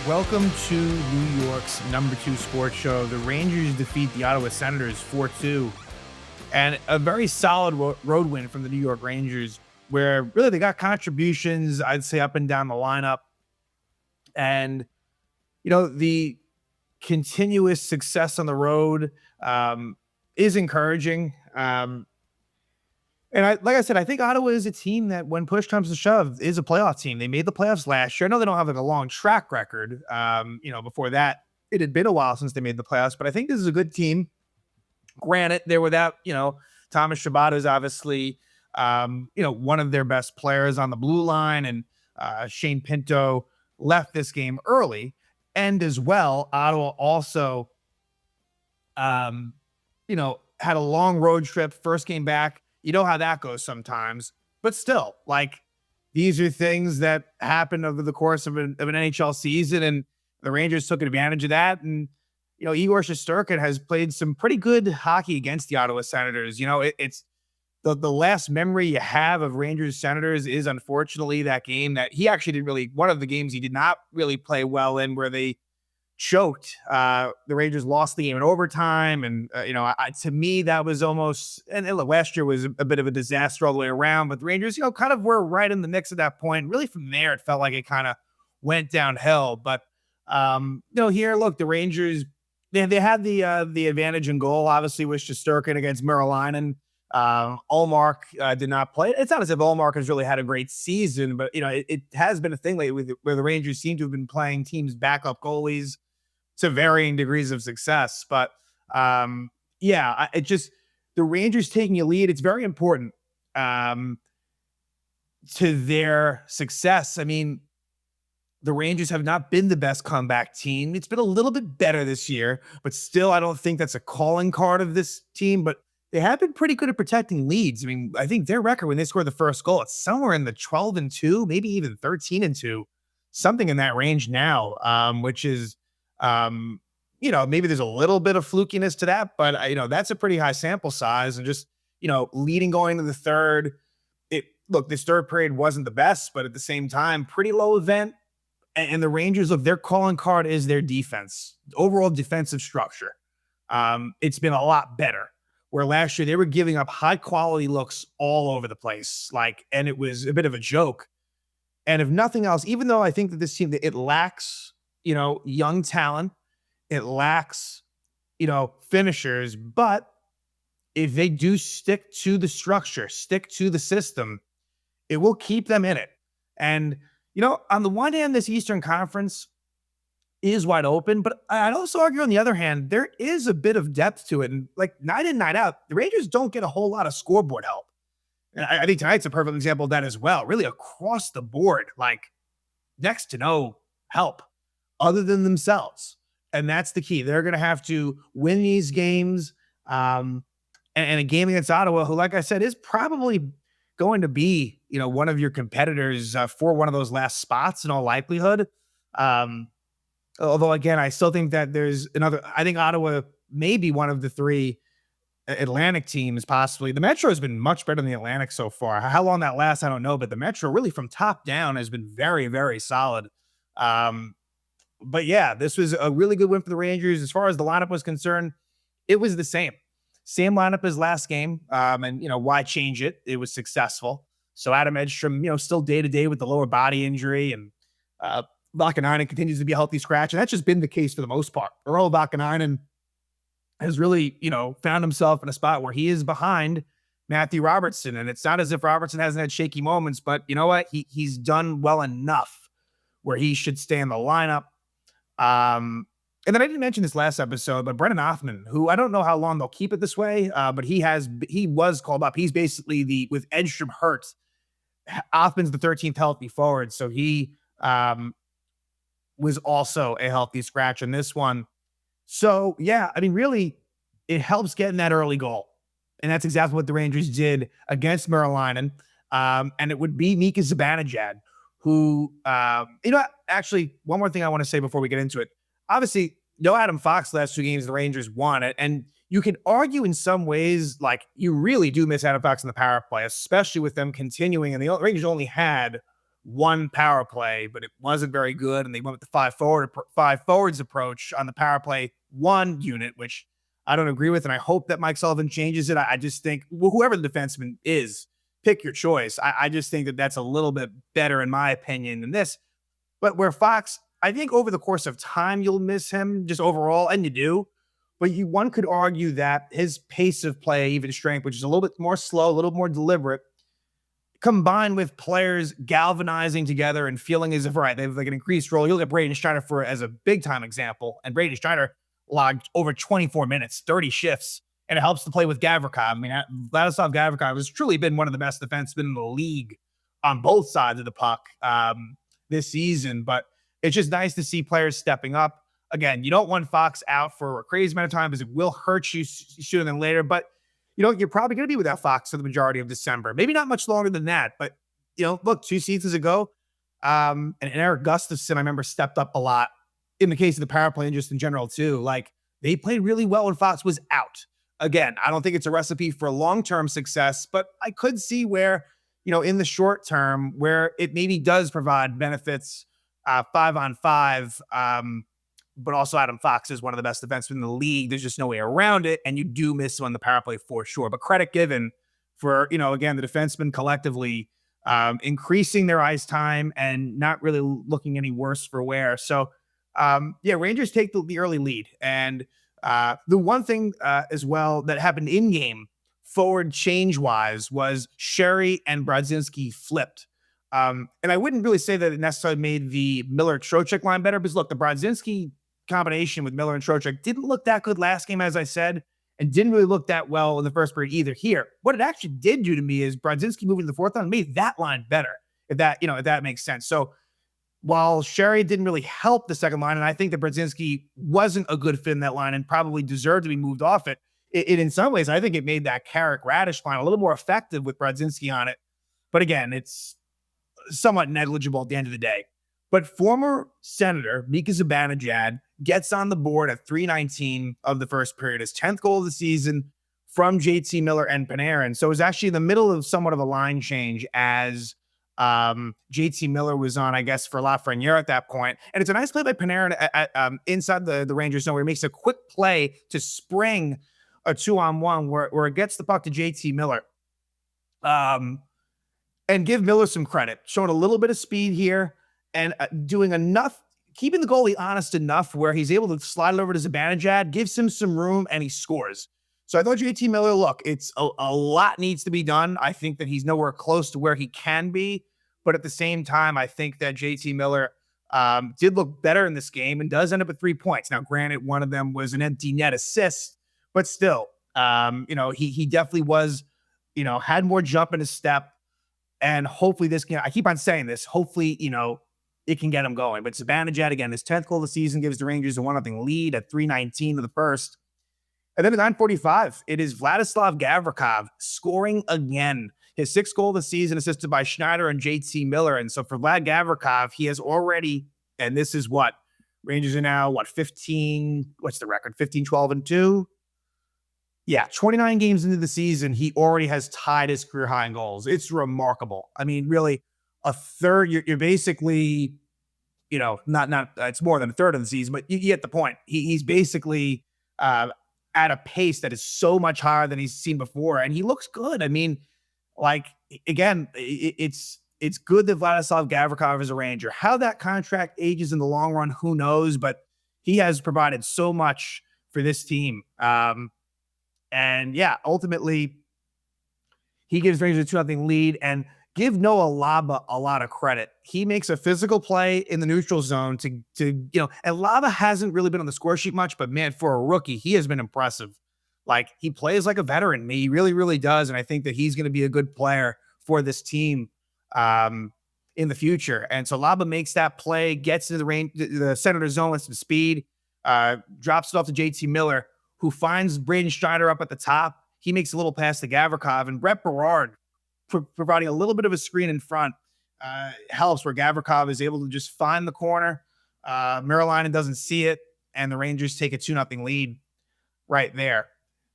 Welcome to New York's #2 sports show. The Rangers defeat the Ottawa Senators 4-2, and a very solid road win from the New York Rangers, where really they got contributions, I'd say, up and down the lineup. And, the continuous success on the road is encouraging. Like I said, I think Ottawa is a team that, when push comes to shove, is a playoff team. They made the playoffs last year. I know they don't have like a long track record. Before that, it had been a while since they made the playoffs, but I think this is a good team. Granted, they're without, Thomas Chabot is obviously, one of their best players on the blue line, and Shane Pinto left this game early. And as well, Ottawa also, had a long road trip, first game back. You know how that goes sometimes, but still, these are things that happen over the course of an NHL season, and the Rangers took advantage of that. And, Igor Shesterkin has played some pretty good hockey against the Ottawa Senators. It's the last memory you have of Rangers Senators is, unfortunately, that game that he actually one of the games he did not really play well in, where they choked. The Rangers lost the game in overtime. And, to me, that was almost, and look, last year was a bit of a disaster all the way around, but the Rangers, kind of were right in the mix at that point. Really from there, it felt like it kind of went downhill. But, here, look, the Rangers, they had the advantage in goal, obviously, with Shesterkin against Merolainen. Ullmark did not play. It's not as if Ullmark has really had a great season, but, it has been a thing lately where the Rangers seem to have been playing teams' backup goalies to varying degrees of success. But the Rangers taking a lead, it's very important to their success. I mean, the Rangers have not been the best comeback team. It's been a little bit better this year, but still, I don't think that's a calling card of this team. But they have been pretty good at protecting leads. I mean, I think their record when they scored the first goal, it's somewhere in the 12-2, maybe even 13-2, something in that range now, which is, maybe there's a little bit of flukiness to that, but that's a pretty high sample size. And just, leading going to the third, this third period wasn't the best, but at the same time, pretty low event. And the Rangers, look, their calling card is their defense, overall defensive structure. It's been a lot better, where last year they were giving up high quality looks all over the place. And it was a bit of a joke. And if nothing else, even though I think that this team, it lacks, young talent, it lacks, finishers, but if they do stick to the structure, stick to the system, it will keep them in it. And, on the one hand, this Eastern Conference is wide open, but I'd also argue, on the other hand, there is a bit of depth to it. And night in, night out, the Rangers don't get a whole lot of scoreboard help. And I think tonight's a perfect example of that as well. Really across the board, next to no help other than themselves. And that's the key. They're going to have to win these games. And a game against Ottawa, who, like I said, is probably going to be, one of your competitors for one of those last spots in all likelihood. Although, again, I still think that I think Ottawa may be one of the three Atlantic teams, possibly. The Metro has been much better than the Atlantic so far. How long that lasts, I don't know, but the Metro really from top down has been very, very solid. But yeah, this was a really good win for the Rangers. As far as the lineup was concerned, it was the same lineup as last game. And why change it? It was successful. So Adam Edstrom, still day to day with the lower body injury, and Vakanainen continues to be a healthy scratch. And that's just been the case for the most part. Earl Vakanainen has really, found himself in a spot where he is behind Matthew Robertson. And it's not as if Robertson hasn't had shaky moments, but you know what? He's done well enough where he should stay in the lineup. And then I didn't mention this last episode, but Brennan Othmann, who I don't know how long they'll keep it this way, but he was called up. He's basically with Edstrom hurt, Othmann's the 13th healthy forward. So he was also a healthy scratch in this one. So yeah, I mean, really, it helps getting that early goal. And that's exactly what the Rangers did against Merolainen. And it would be Mika Zibanejad, who, actually, one more thing I want to say before we get into it. Obviously, no Adam Fox the last two games the Rangers won it. And you can argue in some ways, you really do miss Adam Fox in the power play, especially with them continuing. And the Rangers only had one power play, but it wasn't very good. And they went with the five forwards approach on the power play one unit, which I don't agree with. And I hope that Mike Sullivan changes it. I just think whoever the defenseman is, pick your choice. I just think that that's a little bit better, in my opinion, than this. But where Fox, I think over the course of time, you'll miss him just overall, and you do. But one could argue that his pace of play, even strength, which is a little bit more slow, a little more deliberate, combined with players galvanizing together and feeling as if, right, they have like an increased role. You'll get Braden Schneider as a big time example. And Braden Schneider logged over 24 minutes, 30 shifts, and it helps to play with Gavrikov. I mean, Vladislav Gavrikov has truly been one of the best defensemen in the league on both sides of the puck this season. But it's just nice to see players stepping up. Again, you don't want Fox out for a crazy amount of time because it will hurt you sooner than later. But you're probably going to be without Fox for the majority of December. Maybe not much longer than that. But, look, 2 seasons ago, and Eric Gustafsson, I remember, stepped up a lot in the case of the power play and just in general, too. Like, they played really well when Fox was out. Again, I don't think it's a recipe for long-term success, but I could see where, in the short term, where it maybe does provide benefits 5-on-5, but also Adam Fox is one of the best defensemen in the league. There's just no way around it. And you do miss him on the power play for sure. But credit given for, again, the defensemen collectively increasing their ice time and not really looking any worse for wear. So, Rangers take the early lead. And the one thing as well that happened in game forward change-wise was Sherry and Brodzinski flipped. And I wouldn't really say that it necessarily made the Miller-Trocheck line better because, look, the Brodzinski combination with Miller and Trocheck didn't look that good last game, as I said, and didn't really look that well in the first period either. Here, what it actually did do to me is Brodzinski moving to the fourth line made that line better, if that makes sense. So while Sherry didn't really help the second line, and I think that Brodzinski wasn't a good fit in that line and probably deserved to be moved off it, in some ways, I think it made that Carrick-Radish line a little more effective with Brodzinski on it. But again, it's somewhat negligible at the end of the day. But former Senator Mika Zibanejad gets on the board at 3:19 of the first period, his 10th goal of the season from JT Miller and Panarin. So it was actually in the middle of somewhat of a line change as JT Miller was on, I guess, for Lafreniere at that point. And it's a nice play by Panarin at inside the Rangers zone where he makes a quick play to spring a 2-on-1 where it gets the puck to JT Miller. And give Miller some credit, showing a little bit of speed here and doing enough, keeping the goalie honest enough where he's able to slide it over to Zibanejad, gives him some room, and he scores. So I thought JT Miller, look, it's a lot needs to be done. I think that he's nowhere close to where he can be. But at the same time, I think that JT Miller did look better in this game and does end up with 3 points. Now, granted, one of them was an empty net assist, but still, he definitely was, had more jump in his step. And hopefully this can, I keep on saying this, hopefully, it can get him going. But Zibanejad, again, his 10th goal of the season gives the Rangers a 1-0 lead at 3:19 of the first. And then at 9:45, it is Vladislav Gavrikov scoring again. His 6th goal of the season, assisted by Schneider and JT Miller. And so for Vlad Gavrikov, he has already, and this is what, Rangers are now, 15, what's the record? 15-12-2? Yeah, 29 games into the season, he already has tied his career high in goals. It's remarkable. I mean, really, a third, you're basically, not it's more than a third of the season, but you get the point. He's basically at a pace that is so much higher than he's seen before, and he looks good. I mean, again, it's good that Vladislav Gavrikov is a Ranger. How that contract ages in the long run, who knows, but he has provided so much for this team. And yeah, ultimately, he gives Rangers a 2-0 lead. And give Noah Laba a lot of credit. He makes a physical play in the neutral zone and Laba hasn't really been on the score sheet much, but man, for a rookie, he has been impressive. Like, he plays like a veteran. He really, really does. And I think that he's going to be a good player for this team in the future. And so Laba makes that play, gets into the center zone with some speed, drops it off to JT Miller, who finds Braden Schneider up at the top. He makes a little pass to Gavrikov, and Brett Berard, providing a little bit of a screen in front, helps where Gavrikov is able to just find the corner. Merilainen doesn't see it, and the Rangers take a 2-0 lead right there.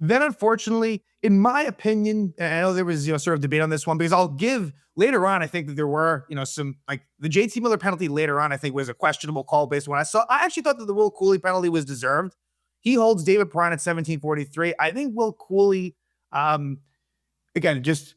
Then, unfortunately, in my opinion, and I know there was sort of debate on this one because I'll give later on. I think that there were some like the JT Miller penalty later on. I think was a questionable call based on what I saw. I actually thought that the Will Cooley penalty was deserved. He holds David Perron at 17:43. I think Will Cooley, um, again, just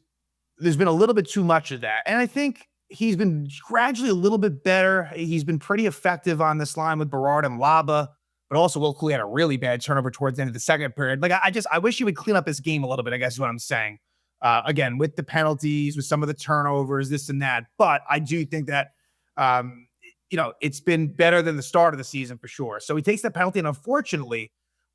there's been a little bit too much of that, and I think he's been gradually a little bit better. He's been pretty effective on this line with Berard and Laba. But also, Will Cooley had a really bad turnover towards the end of the second period. Like, I wish he would clean up his game a little bit, I guess is what I'm saying. Again, with the penalties, with some of the turnovers, this and that. But I do think that, it's been better than the start of the season for sure. So he takes the penalty, and unfortunately,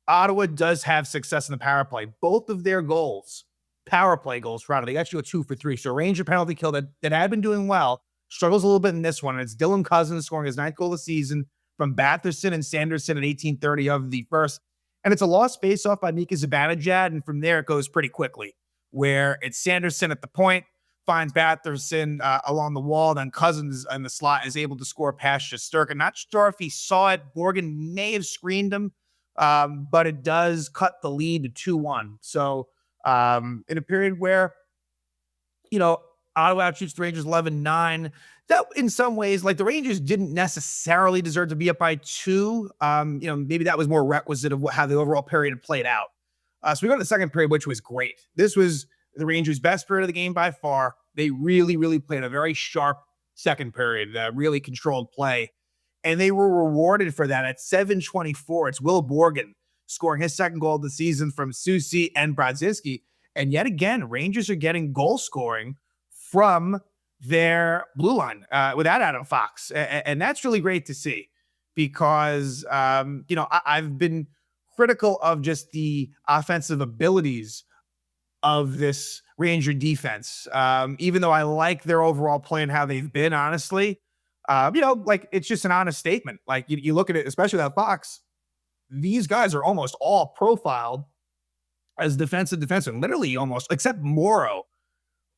Ottawa does have success in the power play. Both of their goals, power play goals for Ottawa, they actually go 2 for 3. So Ranger penalty kill that had been doing well, struggles a little bit in this one. And it's Dylan Cousins scoring his 9th goal of the season from Batherson and Sanderson at 18:30 of the first. And it's a lost faceoff by Mika Zibanejad, and from there it goes pretty quickly, where it's Sanderson at the point, finds Batherson along the wall, then Cousins in the slot is able to score past Shesterkin. Not sure if he saw it. Borgen may have screened him, but it does cut the lead to 2-1. So in a period where, Ottawa outshoots the Rangers 11-9, that in some ways, like the Rangers didn't necessarily deserve to be up by 2. Maybe that was more requisite of how the overall period had played out. So we go to the second period, which was great. This was the Rangers' best period of the game by far. They really, really played a very sharp second period, really controlled play. And they were rewarded for that at 7:24. It's Will Borgen scoring his second goal of the season from Susie and Brodzinski. And yet again, Rangers are getting goal scoring from their blue line without Adam Fox. And that's really great to see because, I've been critical of just the offensive abilities of this Ranger defense. Even though I like their overall play and how they've been, honestly, it's just an honest statement. Like you look at it, especially without Fox, these guys are almost all profiled as defensemen, literally almost, except Morrow.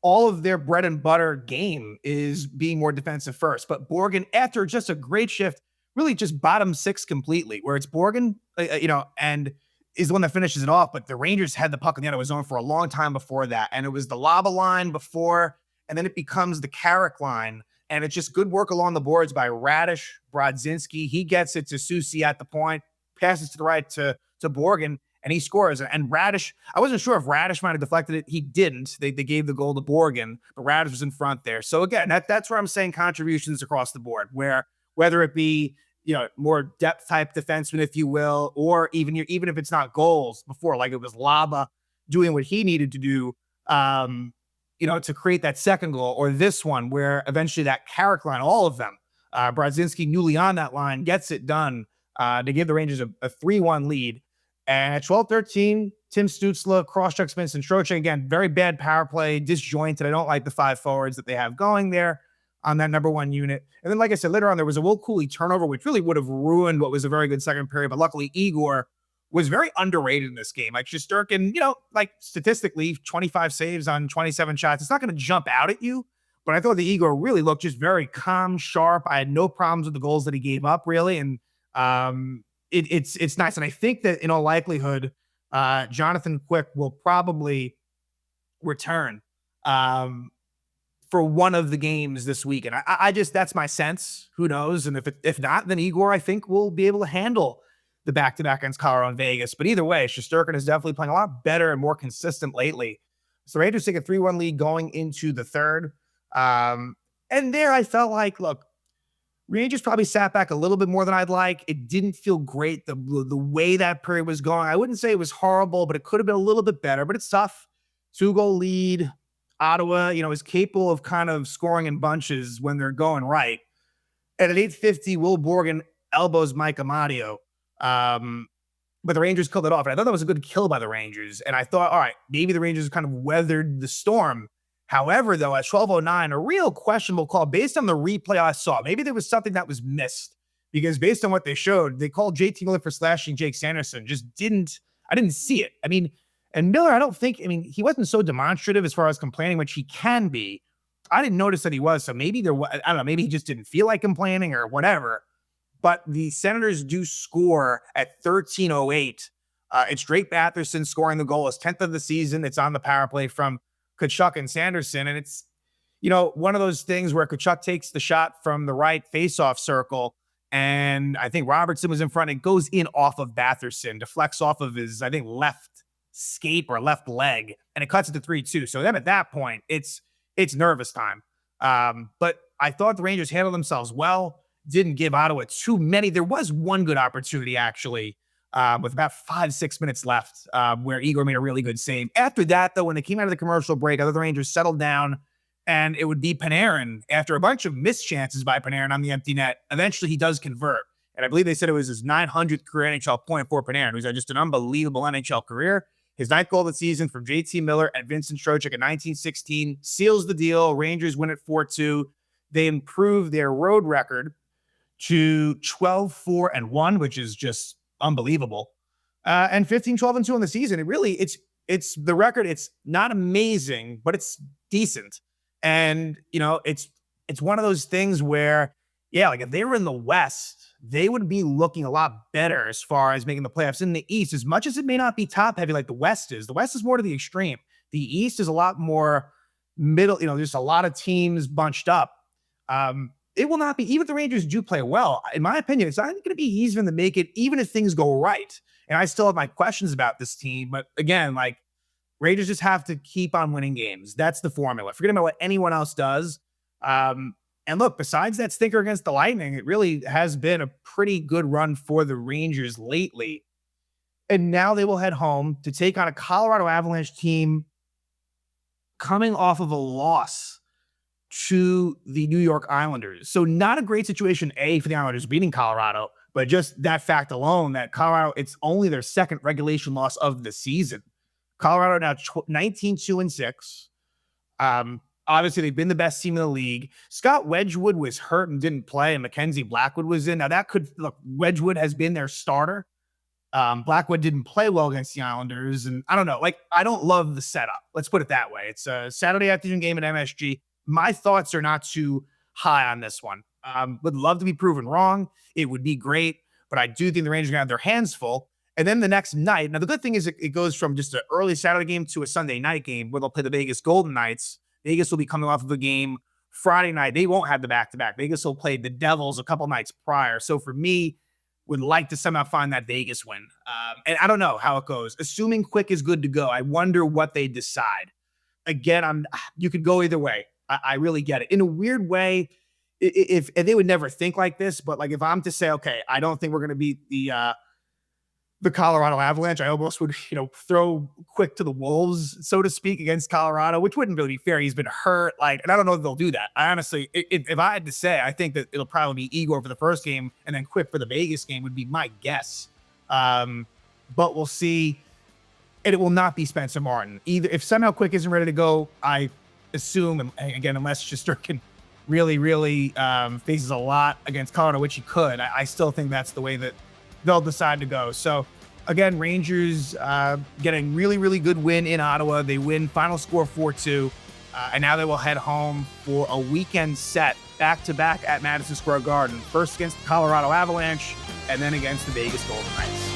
All of their bread and butter game is being more defensive first. But Borgen, after just a great shift, really just bottom 6 completely, where it's Borgen, and is the one that finishes it off. But the Rangers had the puck in the end of his zone for a long time before that. And it was the Laba line before, and then it becomes the Carrick line. And it's just good work along the boards by Radish, Brodzinski. He gets it to Susie at the point, passes to the right to Borgen, and he scores. And Radish, I wasn't sure if Radish might have deflected it. He didn't. They gave the goal to Borgen, but Radish was in front there. So again, that's where I'm saying contributions across the board, where whether it be more depth type defenseman, if you will, or even if it's not goals before, like it was Laba doing what he needed to do, to create that second goal, or this one where eventually that Carrick line, all of them, Brodzinski newly on that line, gets it done to give the Rangers a 3-1 lead. And at 12:13, Tim Stützle cross-checks Vincent Trocheck. Again, very bad power play, disjointed. I don't like the 5 forwards that they have going there on that number 1 unit. And then, like I said, later on, there was a Will Cooley turnover, which really would have ruined what was a very good second period. But luckily, Igor was very underrated in this game. Like Shesterkin, statistically, 25 saves on 27 shots. It's not going to jump out at you. But I thought the Igor really looked just very calm, sharp. I had no problems with the goals that he gave up, really. And it's nice. And I think that in all likelihood, Jonathan Quick will probably return for one of the games this week. And I just, that's my sense. Who knows? And if not, then Igor, I think, will be able to handle the back-to-back against Colorado and Vegas. But either way, Shesterkin is definitely playing a lot better and more consistent lately. So Rangers take a 3-1 lead going into the third. And there I felt like, look, Rangers probably sat back a little bit more than I'd like. It didn't feel great the way that period was going. I wouldn't say it was horrible, but it could have been a little bit better. But it's tough. 2-goal lead. Ottawa, is capable of kind of scoring in bunches when they're going right. And at 8:50, Will Borgen elbows Mike Amadio. But the Rangers killed it off. And I thought that was a good kill by the Rangers. And I thought, all right, maybe the Rangers kind of weathered the storm. However, though, at 12:09, a real questionable call based on the replay I saw. Maybe there was something that was missed because based on what they showed, they called JT Miller for slashing Jake Sanderson. I didn't see it. And Miller, he wasn't so demonstrative as far as complaining, which he can be. I didn't notice that he was. So maybe maybe he just didn't feel like complaining or whatever. But the Senators do score at 13:08 It's Drake Batherson scoring the goal, his 10th of the season. It's on the power play from Tkachuk and Sanderson. And it's, one of those things where Tkachuk takes the shot from the right faceoff circle. And I think Robertson was in front. It goes in off of Batherson, deflects off of his, I think, left skate or left leg, and it cuts it to 3-2. So then at that point, it's nervous time. But I thought the Rangers handled themselves well, didn't give Ottawa too many. There was one good opportunity, actually, with about 5-6 minutes left, where Igor made a really good save. After that, though, when they came out of the commercial break, I thought the Rangers settled down, and it would be Panarin. After a bunch of missed chances by Panarin on the empty net, eventually he does convert. And I believe they said it was his 900th career NHL point for Panarin, who's had just an unbelievable NHL career. His 9th goal of the season from JT Miller and Vincent Trocheck in 1916 seals the deal. Rangers win it 4-2. They improve their road record to 12-4-1, which is just unbelievable. And 15-12-2 in the season. It's the record. It's not amazing, but it's decent. And, it's one of those things where, like if they were in the West, they would be looking a lot better as far as making the playoffs. In the East, as much as it may not be top heavy like the West is more to the extreme. The East is a lot more middle, there's a lot of teams bunched up. It will not be, even if the Rangers do play well, in my opinion, it's not going to be easy for them to make it, even if things go right. And I still have my questions about this team. But again, Rangers just have to keep on winning games. That's the formula. Forget about what anyone else does. And look, besides that stinker against the Lightning, it really has been a pretty good run for the Rangers lately. And now they will head home to take on a Colorado Avalanche team coming off of a loss to the New York Islanders. So not a great situation, for the Islanders beating Colorado, but just that fact alone that Colorado, it's only their second regulation loss of the season. Colorado now 19-2-6. Obviously, they've been the best team in the league. Scott Wedgwood was hurt and didn't play, and Mackenzie Blackwood was in. Now, Wedgwood has been their starter. Blackwood didn't play well against the Islanders, and I don't know. I don't love the setup. Let's put it that way. It's a Saturday afternoon game at MSG. My thoughts are not too high on this one. Would love to be proven wrong. It would be great, but I do think the Rangers are going to have their hands full. And then the next night, now the good thing is it goes from just an early Saturday game to a Sunday night game where they'll play the Vegas Golden Knights. Vegas will be coming off of a game Friday night. They won't have the back-to-back. Vegas will play the Devils a couple nights prior. So for me, would like to somehow find that Vegas win. And I don't know how it goes. Assuming Quick is good to go, I wonder what they decide. Again, you could go either way. I really get it. In a weird way, if they would never think like this, but if I'm to say, okay, I don't think we're going to beat the Colorado Avalanche, I almost would, throw Quick to the wolves, so to speak, against Colorado, which wouldn't really be fair. He's been hurt, and I don't know if they'll do that. I honestly, if I had to say, I think that it'll probably be Igor for the first game and then Quick for the Vegas game would be my guess. But we'll see. And it will not be Spencer Martin. Either if somehow Quick isn't ready to go, I assume, and again, unless Shesterkin really faces a lot against Colorado, which he could, I still think that's the way that they'll decide to go. So again, Rangers get a really good win in Ottawa. They win, final score 4-2. And now they will head home for a weekend set back-to-back at Madison Square Garden. First against the Colorado Avalanche and then against the Vegas Golden Knights.